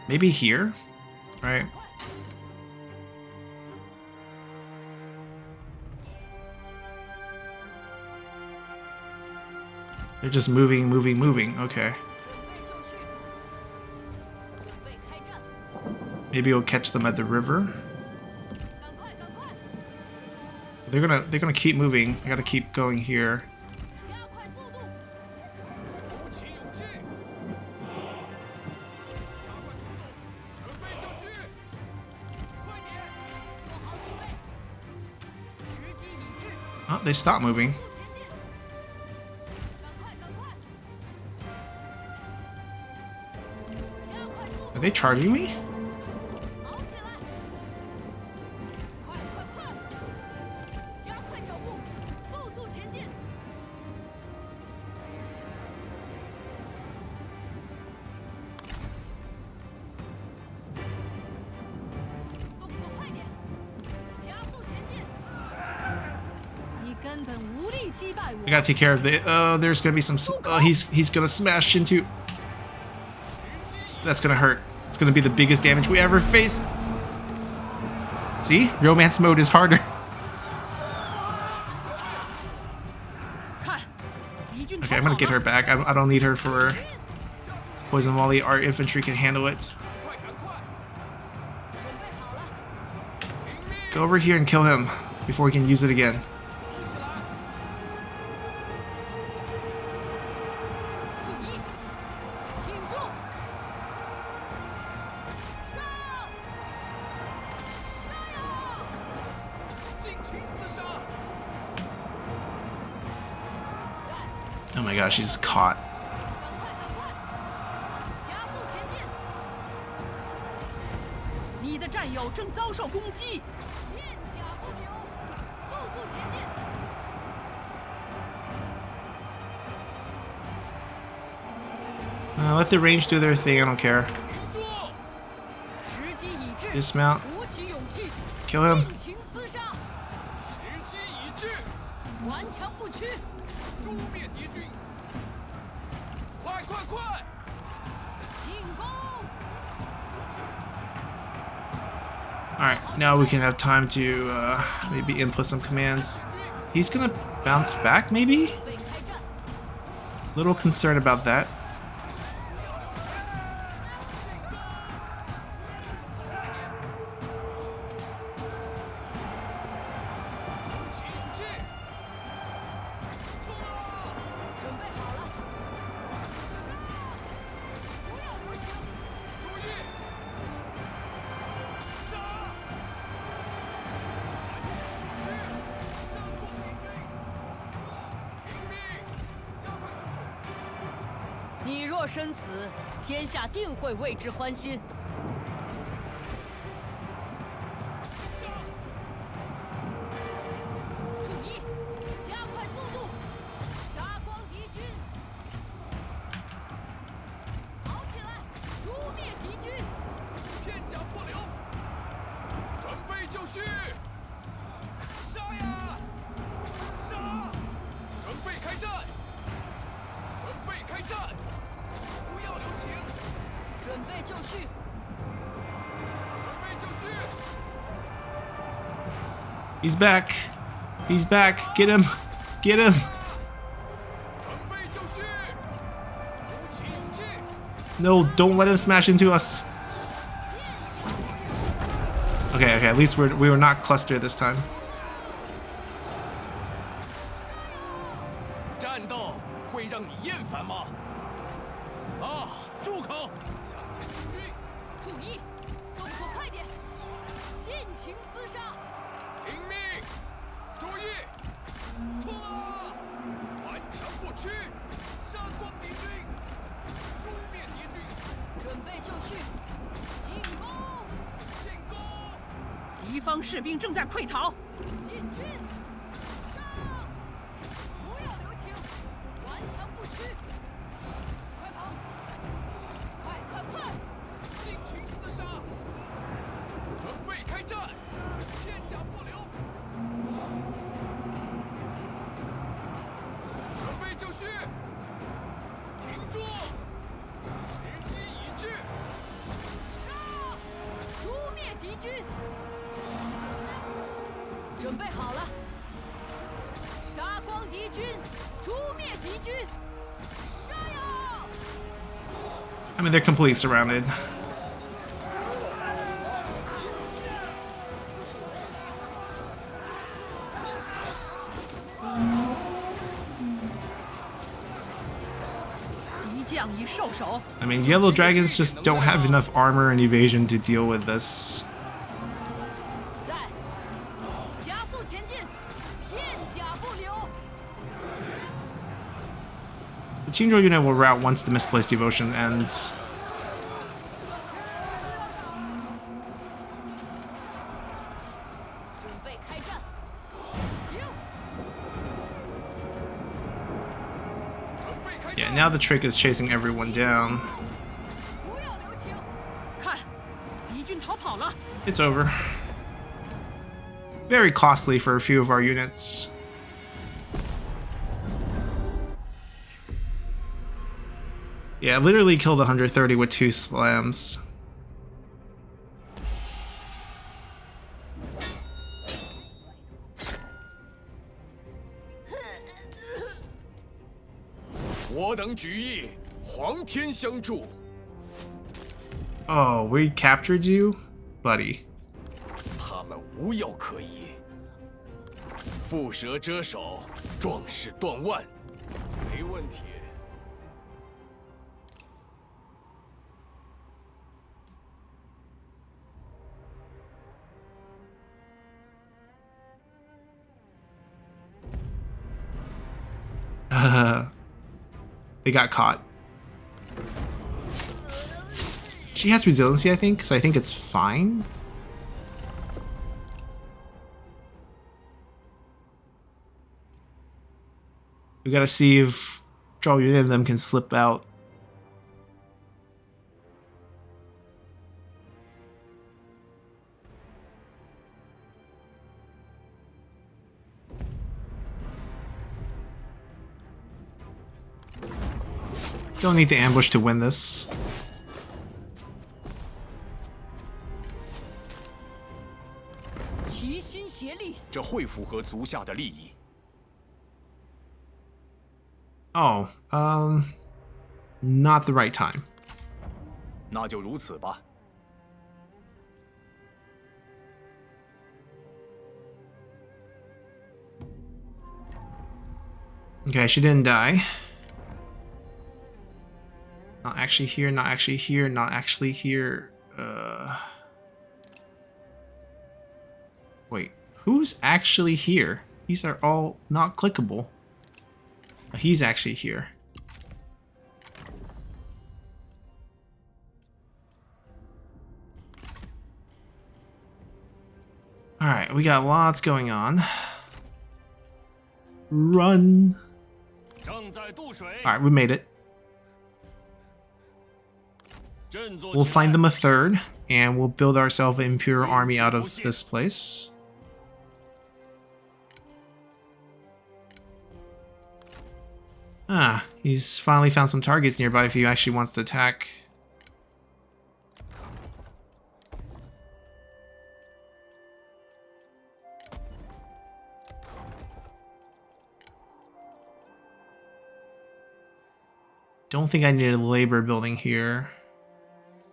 Maybe here, right? They're just moving, moving, moving. Okay. Maybe we'll catch them at the river. They're gonna keep moving. I gotta keep going here. Oh, they stopped moving. Are they charging me? I gotta take care of the. There's gonna be some. He's gonna smash into. That's gonna hurt. It's gonna be the biggest damage we ever faced. See, romance mode is harder. Okay, I'm gonna get her back. I don't need her for poison volley. Our infantry can handle it. Go over here and kill him before we can use it again. Oh my gosh, she's caught. Let the range do their thing, I don't care. Dismount. Kill him. Alright, now we can have time to maybe input some commands. He's gonna bounce back, maybe? Little concerned about that.生死，天下定会为之欢心。注意，加快速度，杀光敌军！跑起来，诛灭敌军！片甲破流，准备就绪！杀呀！杀！准备开战！准备开战！ 不要留情！准备就绪！准备就绪！ He's back! He's back! Get him! Get him! 准备就绪！鼓起勇气！ No, don't let him smash into us. Okay, okay. At least we were not clustered this time. 战斗会让你厌烦吗？啊，住口！向前行军，注意，动作快点，尽情厮杀！听命！注意！冲啊！顽强不屈，杀光敌军，诛灭敌军！准备就绪，进攻！进攻！敌方士兵正在溃逃，进军！上！不要留情，顽强不屈！快跑！快！尽情厮杀！准备开战！片甲不留！准备就绪！停住！时机已至！杀！诛灭敌军！准备好了，杀光敌军，诛灭敌军！杀呀！ I mean, they're completely surrounded. 敌将已受手。 I mean, yellow dragons just don't have enough armor and evasion to deal with this. 在，加速前进，片甲不留。 The Qingzhou unit will rout once the misplaced devotion ends. 准备开战！准备开 Yeah, 战！ now the trick is chasing everyone down. 不要留情！看，敌军逃跑了。 It's over. Very costly for a few of our units. Yeah, literally killed 130 with 2 slams. Oh, we captured you? Buddy. 他们无药可医。蝮蛇遮手，壮士断腕，没问题。They got caught. She has resiliency, I think, so I think it's fine. We gotta see if Zhao Yun and them can slip out. Don't need the ambush to win this. 齐心协力，这会符合足下的利益。 Oh, not the right time. 那就如此吧。 Okay, she didn't die. Not actually here, not actually here, not actually here. Wait, who's actually here? These are all not clickable. He's actually here. Alright, we got lots going on. Run! 正在渡水， Alright, we made it. 振作 We'll 起 find 来 them a third, and we'll build ourselves an Imperial army out of this place. Ah, he's finally found some targets nearby if he actually wants to attack. Don't think I need a labor building here.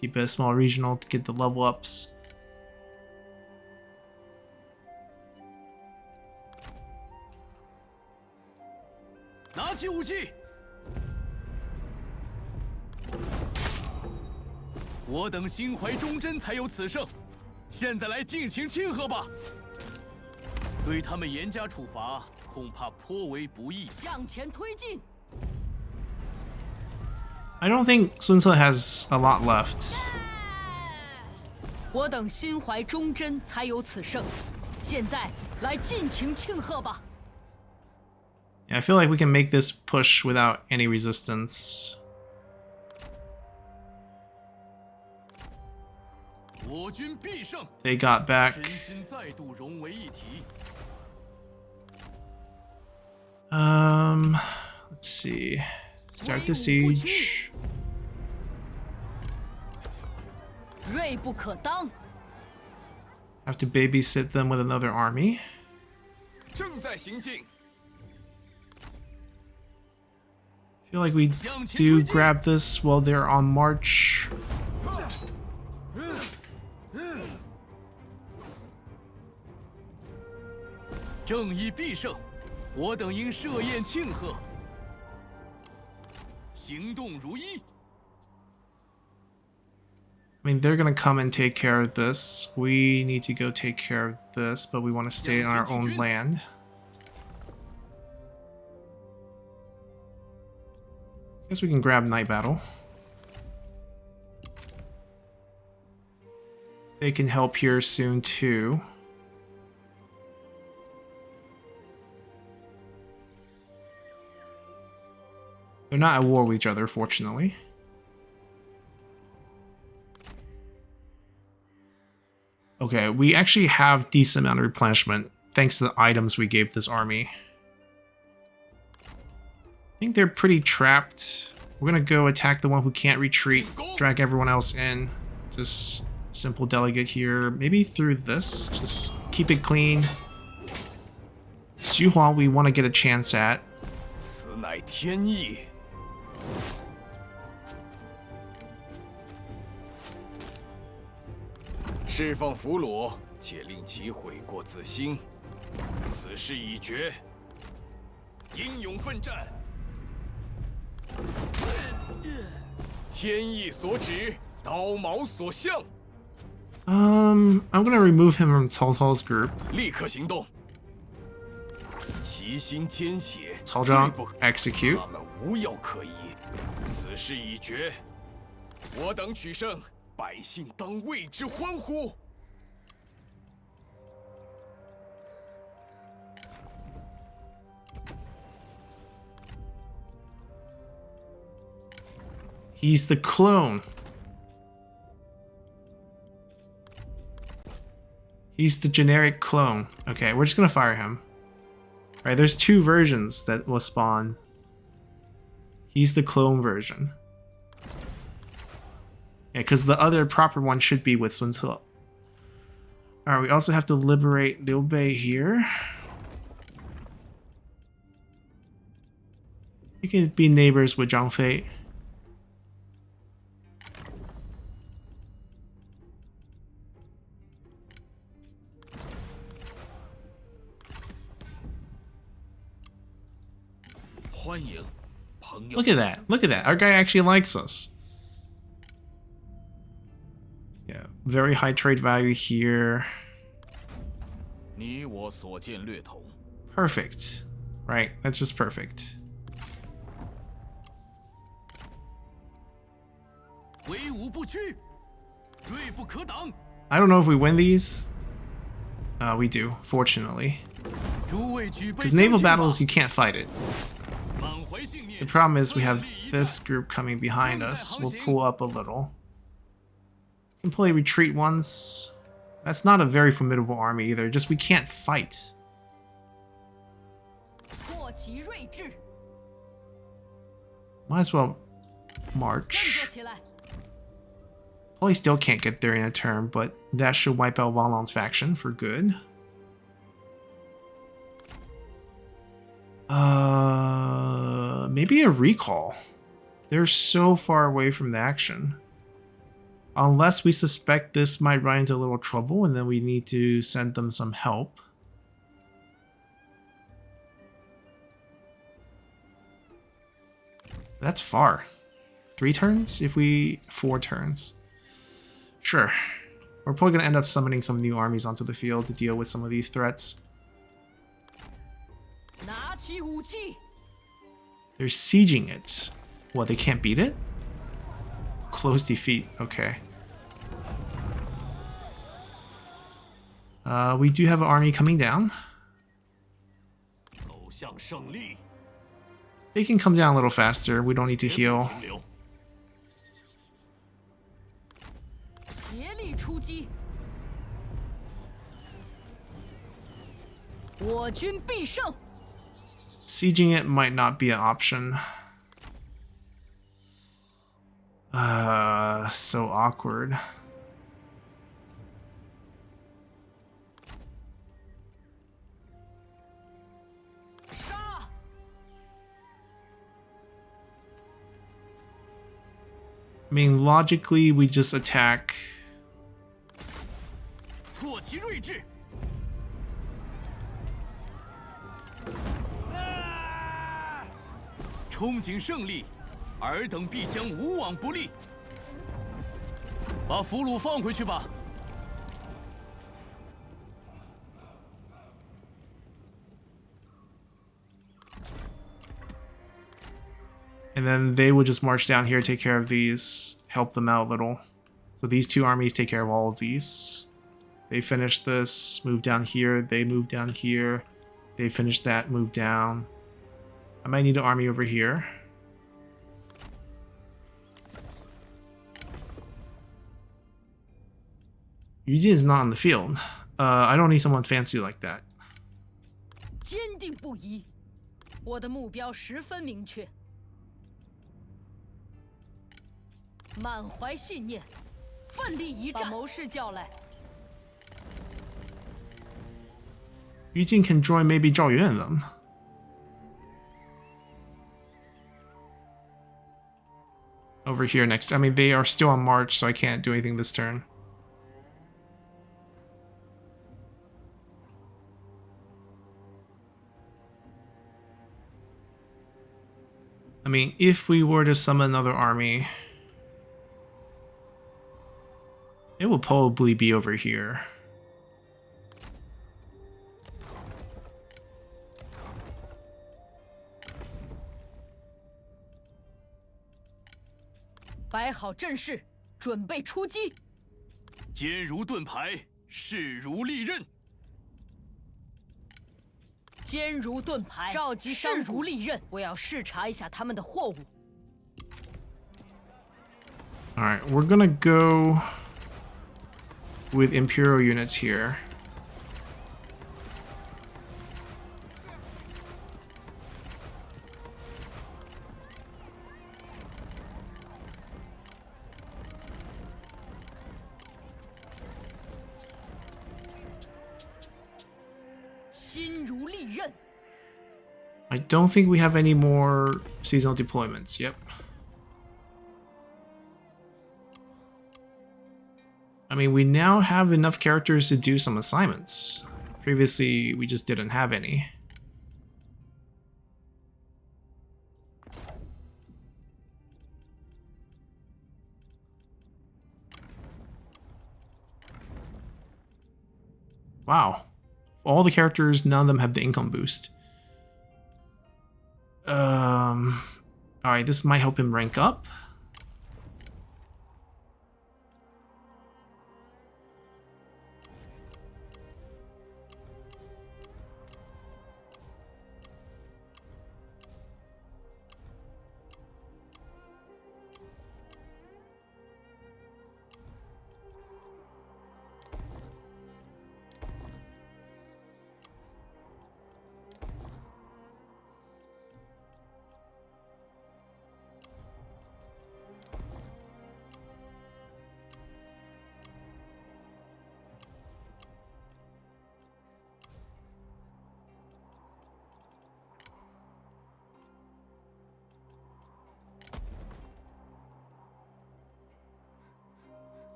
Keep it a small regional to get the level ups. 拿起武器。我等心怀忠贞，才有此胜。现在来尽情庆贺吧！对他们严加处罚，恐怕颇为不易。向前推进。 I don't think Sun Ce has a lot left. 我等心怀忠贞，才有此胜。现在来尽情庆贺吧！ Yeah, I feel like we can make this push without any resistance. 我军必胜。 They got back. 身心再度融为一体。 Let's see. Start the siege. 锐不可当。 Have to babysit them with another army. 正在行进。 Feel like we do grab this while they're on march. 正义必胜，我等应设宴庆贺。行动如一。 I mean, they're gonna come and take care of this. We need to go take care of this, but we want to stay on our own land. Guess we can grab Night Battle. They can help here soon too. They're not at war with each other, fortunately. Okay, we actually have decent amount of replenishment thanks to the items we gave this army. I think they're pretty trapped. We're gonna go attack the one who can't retreat, drag everyone else in. Just simple delegate here. Maybe through this. Just keep it clean. Xu Huang we want to get a chance at. 此乃天意。释放俘虏，且令其悔过自新。此事已决。英勇奋战。天意所指，刀矛所向。I'm gonna remove him from Cao Cao's group. 立刻行动。其心奸邪， Cao Zhang 罪不可 execute. 他们无药可医。此事已决，我等取胜，百姓当为之欢呼。 He's the clone. He's the generic clone. Okay, we're just gonna fire him. Alright, there's two versions that will spawn. He's the clone version. Yeah, because the other proper one should be with Sun Ce. Alright, we also have to liberate Liu Bei here. You can be neighbors with Zhang Fei. Look at that. Look at that. Our guy actually likes us. Yeah, very high trade value here. 你我所见略同。 Perfect. Right, that's just perfect. 威武不屈，锐不可挡。 I don't know if we win these. We do, fortunately. 诸位举杯 Because 相 naval 庆吧 battles, you can't fight it. 满怀信念 The problem is we 奋 have 力一 this 战 group coming behind us. We'll pull up a little. We can play retreat once. That's not a very formidable army either. Just we can't fight. 破其锐志， Might as well 振 march. 作起来！ Probably still can't get there in a turn, but that should wipe out Valon's faction for good. Maybe a recall. They're so far away from the action. Unless we suspect this might run into a little trouble and then we need to send them some help. That's far. 3 turns? If we... 4 turns. Sure. We're probably going to end up summoning some new armies onto the field to deal with some of these threats. 拿起武器， They're sieging it. What, they can't beat it? Close defeat. Okay. We do have an army coming down. 走向胜利， They can come down a little faster. We don't need to heal. 停留。协力出击，我军必胜。 Sieging it might not be an option. So awkward. I mean, logically, we just attack. 挫其锐志。憧憬胜利，尔等必将无往不利。把俘虏放回去吧。 And then they will just march down here, take care of these, help them out a little. So these 2 armies take care of all of these. They finish this, move down here, they move down here. They finish that, move down. I might need an army over here. Yu Jin is not on the field. I don't need someone fancy like that. 坚定不移，我的目标十分明确。满怀信念，奋力一战，把谋士叫来。 Yu Jin can join maybe Zhao Yun and them. Over here next. I mean, they are still on march, so I can't do anything this turn. I mean, if we were to summon another army, it will probably be over here.摆好阵势，准备出击。坚如盾牌，势如利刃。坚如盾牌，召集势如利刃。我要视察一下他们的货物。 Alright, we're gonna go with Imperial units here. I don't think we have any more seasonal deployments. Yep. I mean, we now have enough characters to do some assignments. Previously, we just didn't have any. Wow. All the characters, none of them have the income boost. Alright, this might help him rank up.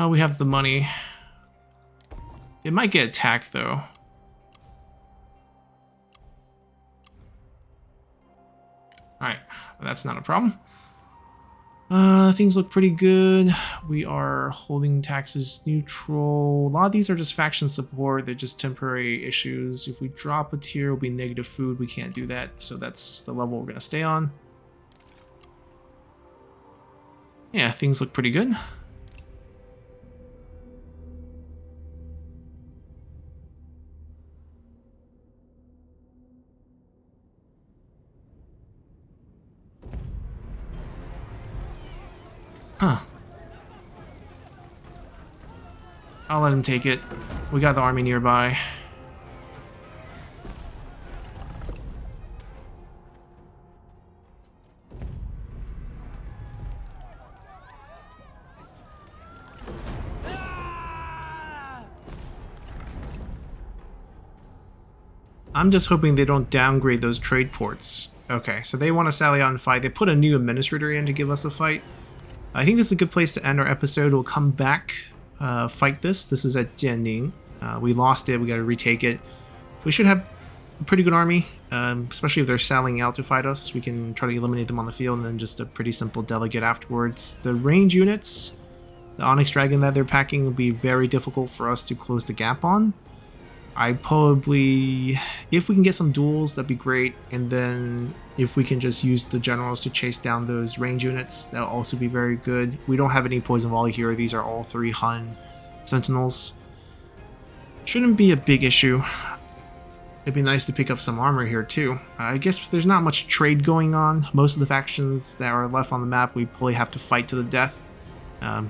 We have the money. It might get attacked though. Alright, that's not a problem. Things look pretty good. We are holding taxes neutral. A lot of these are just faction support. They're just temporary issues. If we drop a tier, it'll be negative food. We can't do that, so that's the level we're going to stay on. Yeah, things look pretty good. Huh. I'll let him take it. We got the army nearby. I'm just hoping they don't downgrade those trade ports. Okay, so they want to sally out and fight. They put a new administrator in to give us a fight. I think this is a good place to end our episode. We'll come back, fight this. This is at Jianning. We lost it. We got to retake it. We should have a pretty good army, especially if they're sallying out to fight us. We can try to eliminate them on the field and then just a pretty simple delegate afterwards. The range units, the Onyx Dragon that they're packing, will be very difficult for us to close the gap on. I probably, if we can get some duels, that'd be great. And then if we can just use the generals to chase down those range units, that'll also be very good. We don't have any poison volley here. These are all 3 Hun sentinels. Shouldn't be a big issue. It'd be nice to pick up some armor here too. I guess there's not much trade going on. Most of the factions that are left on the map, we probably have to fight to the death,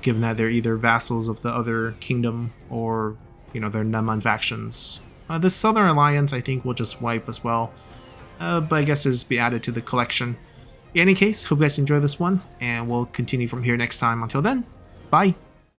given that they're either vassals of the other kingdom or, you know, they're Neman factions. The Southern Alliance, I think, will just wipe as well. But I guess it'll just be added to the collection. In any case, hope you guys enjoy this one, and we'll continue from here next time. Until then, bye!